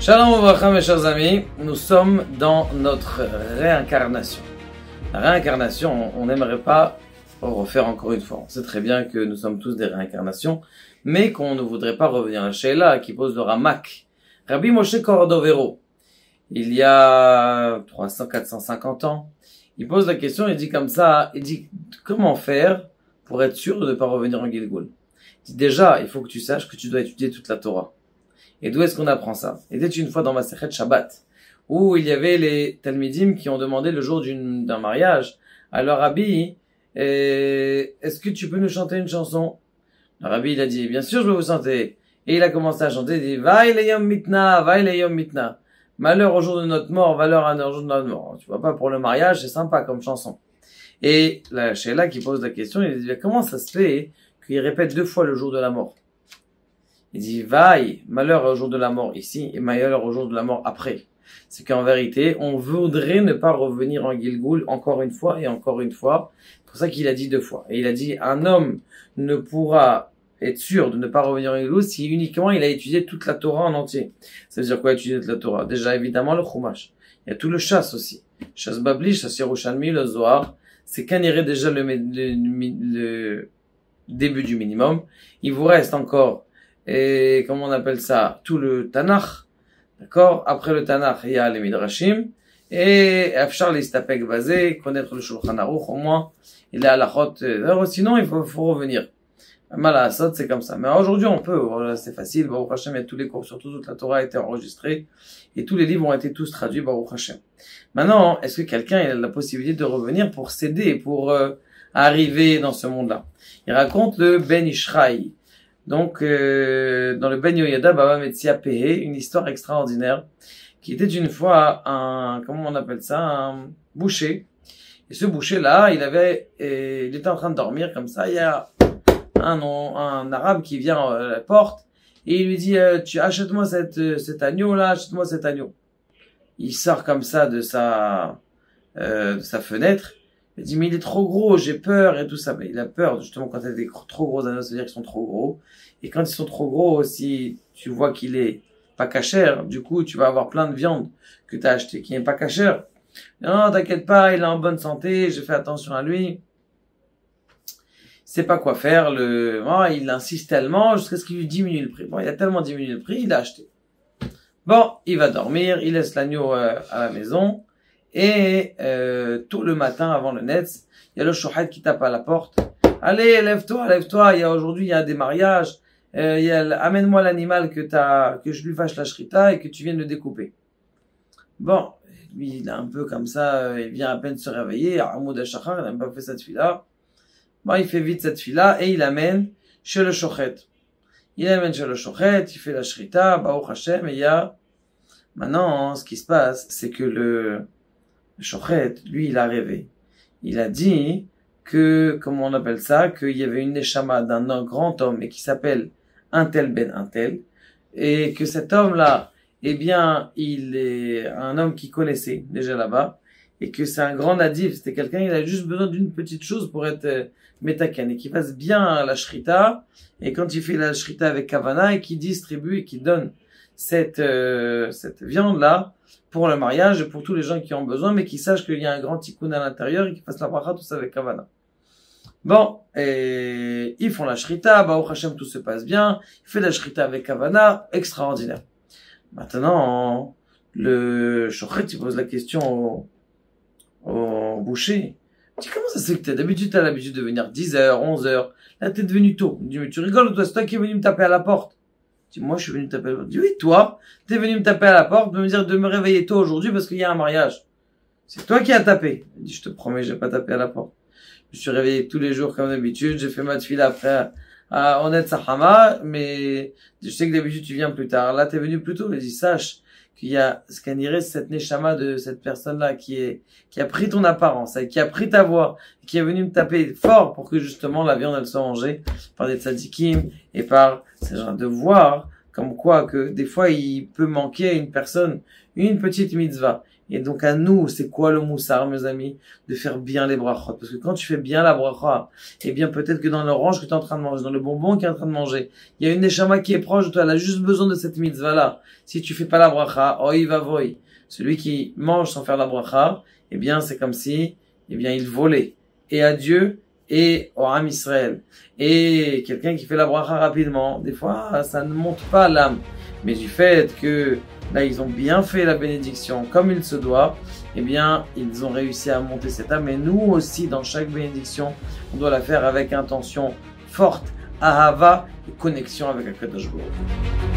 Shalom Ouvracha, mes chers amis, nous sommes dans notre réincarnation. La réincarnation, on n'aimerait pas refaire encore une fois. On sait très bien que nous sommes tous des réincarnations, mais qu'on ne voudrait pas revenir à Sheila qui pose le Ramak. Rabbi Moshe Cordovero, il y a 450 ans, il pose la question, il dit comme ça, il dit comment faire pour être sûr de ne pas revenir en Gilgul. Il dit déjà, il faut que tu saches que tu dois étudier toute la Torah. Et d'où est-ce qu'on apprend ça? Il était une fois dans Masechet Shabbat, où il y avait les Talmidim qui ont demandé le jour d'un mariage à leur rabbi, est-ce que tu peux nous chanter une chanson? Le rabbi, il a dit, bien sûr, je vais vous chanter. Et il a commencé à chanter, il dit, Vaï le yom mitna, vaï le yom mitna. Malheur au jour de notre mort, valeur au jour de notre mort. Tu vois pas, pour le mariage, c'est sympa comme chanson. Et la Sheila qui pose la question, il dit, comment ça se fait qu'il répète 2 fois le jour de la mort? Il dit, vaille, malheur au jour de la mort ici, et malheur au jour de la mort après. C'est qu'en vérité, on voudrait ne pas revenir en Gilgul encore une fois et encore une fois. C'est pour ça qu'il a dit 2 fois. Et il a dit, un homme ne pourra être sûr de ne pas revenir en Gilgul si uniquement il a étudié toute la Torah en entier. Ça veut dire quoi, étudier toute la Torah? Déjà, évidemment, le Chumash. Il y a tout le Chasse aussi. Chasse Babli, Chasse Yerushalmi, le Zohar. C'est qu'un irait déjà le début du minimum. Il vous reste encore et comment on appelle ça, tout le Tanakh, d'accord? Après le Tanakh, il y a les Midrashim, et Afshar l'Istapek basé, connaître le Shulchan Aruch au moins, il est à la chot, sinon il faut revenir. Mal à Assad, c'est comme ça. Mais aujourd'hui, on peut, voilà, c'est facile, Baruch Hashem, il y a tous les cours, surtout toute la Torah a été enregistrée, et tous les livres ont été tous traduits, Baruch Hashem. Maintenant, est-ce que quelqu'un a la possibilité de revenir pour s'aider, pour arriver dans ce monde-là? Il raconte le Ben Ishraï. Donc, dans le Ben Yoyada, Baba Metzia Pehe, une histoire extraordinaire, qui était une fois comment on appelle ça, un boucher. Et ce boucher-là, il était en train de dormir comme ça, il y a un arabe qui vient à la porte, et il lui dit, achète-moi cet agneau-là, achète-moi cet agneau. Il sort comme ça de sa fenêtre. Il dit, mais il est trop gros, j'ai peur et tout ça. Mais il a peur, justement, quand il y a des trop gros anneaux, ça veut dire qu'ils sont trop gros. Et quand ils sont trop gros, si tu vois qu'il est pas cachère, du coup, tu vas avoir plein de viande que tu as acheté qui n'est pas cachère. Non, t'inquiète pas, il est en bonne santé, j'ai fait attention à lui. Il sait pas quoi faire, il insiste tellement jusqu'à ce qu'il lui diminue le prix. Bon, il a tellement diminué le prix, il a acheté. Bon, il va dormir, il laisse l'agneau à la maison. Et tout le matin avant le Netz, il y a le shohet qui tape à la porte. Allez, lève-toi, aujourd'hui il y a des mariages. Amène-moi l'animal que je lui fasse la shrita et que tu viennes le découper. Bon, lui il est un peu comme ça, il vient à peine se réveiller. Hamoud HaShachar, il n'a même pas fait cette fila. Bon, il fait vite cette fila et il amène chez le shochet. Il fait la shrita, Baruch Hashem, et il y a maintenant ce qui se passe, c'est que le Shochet, lui, il a rêvé. Il a dit que, comment on appelle ça, qu'il y avait une neshama d'un grand homme et qui s'appelle Untel Ben Untel, et que cet homme-là, eh bien, il est un homme qui connaissait déjà là-bas, et que c'est un grand natif, c'était quelqu'un, il a juste besoin d'une petite chose pour être metaken, et qu'il fasse bien la shrita, et quand il fait la shrita avec kavana, et qu'il distribue et qu'il donne cette viande-là, pour le mariage et pour tous les gens qui ont besoin, mais qui sachent qu'il y a un grand tikkun à l'intérieur et qu'ils fassent la bracha, tout ça avec kavana. Bon, et ils font la shrita, Baruch Hashem, tout se passe bien, il fait la shrita avec kavana, extraordinaire. Maintenant, le shochet, il pose la question au boucher. Il dit, comment ça se fait que d'habitude, t'as l'habitude de venir 10h, 11h, là t'es devenu tôt. Il dit, mais tu rigoles, toi, c'est toi qui es venu me taper à la porte. Je dis, moi, je suis venu me taper à la porte. Je dis, oui, toi, t'es venu me taper à la porte, de me dire de me réveiller tôt aujourd'hui parce qu'il y a un mariage. C'est toi qui as tapé. Il dit, je te promets, j'ai pas tapé à la porte. Je me suis réveillé tous les jours comme d'habitude, j'ai fait ma tefila après à Onet Sahama, mais je sais que d'habitude tu viens plus tard. Là, t'es venu plus tôt. Il dit, sache qu'il y a ce qu'on dirait cette neshama de cette personne-là qui a pris ton apparence, qui a pris ta voix, qui est venu me taper fort pour que justement la viande elle soit mangée par des tzadikim et par ces gens de voir comme quoi que des fois il peut manquer à une personne une petite mitzvah. Et donc à nous, c'est quoi le moussar, mes amis? De faire bien les brachot. Parce que quand tu fais bien la bracha, eh bien peut-être que dans l'orange que tu es en train de manger, dans le bonbon que tu es en train de manger, il y a une neshama qui est proche de toi, elle a juste besoin de cette mitzvah-là. Si tu fais pas la bracha, oi va voy. Celui qui mange sans faire la bracha, eh bien c'est comme si, eh bien il volait. Et à Dieu, et au Ham Israël. Et quelqu'un qui fait la bracha rapidement, des fois ça ne monte pas l'âme. Mais du fait que là ils ont bien fait la bénédiction comme il se doit, eh bien ils ont réussi à monter cette âme. Et nous aussi dans chaque bénédiction, on doit la faire avec intention forte, ahava et connexion avec Akadosh Baruch Hu.